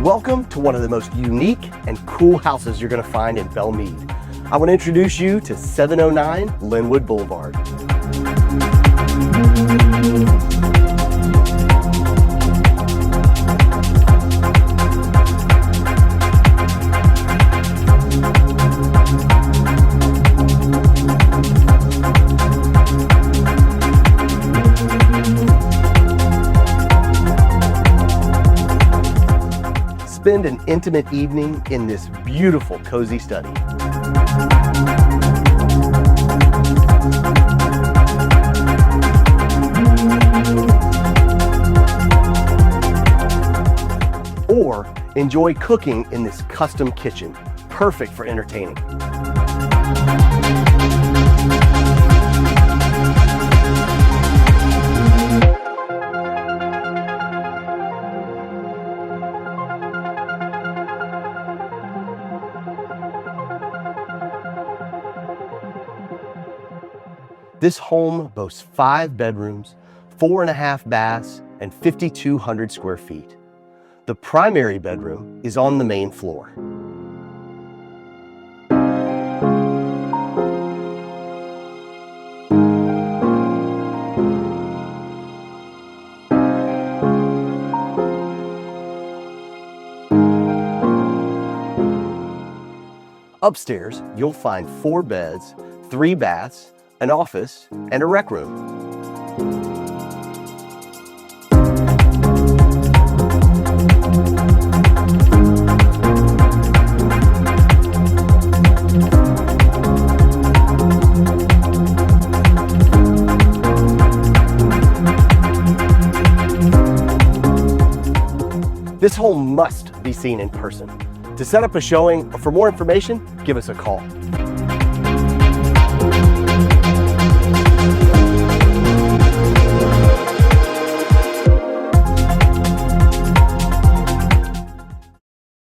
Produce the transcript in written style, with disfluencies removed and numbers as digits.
Welcome to one of the most unique and cool houses you're going to find in Belle Meade. I want to introduce you to 709 Linwood Boulevard. Spend an intimate evening in this beautiful, cozy study. Or enjoy cooking in this custom kitchen, perfect for entertaining. This home boasts 5 bedrooms, 4.5 baths, and 5,200 square feet. The primary bedroom is on the main floor. Upstairs, you'll find 4 beds, 3 baths, an office, and a rec room. This home must be seen in person. To set up a showing or for more information, give us a call.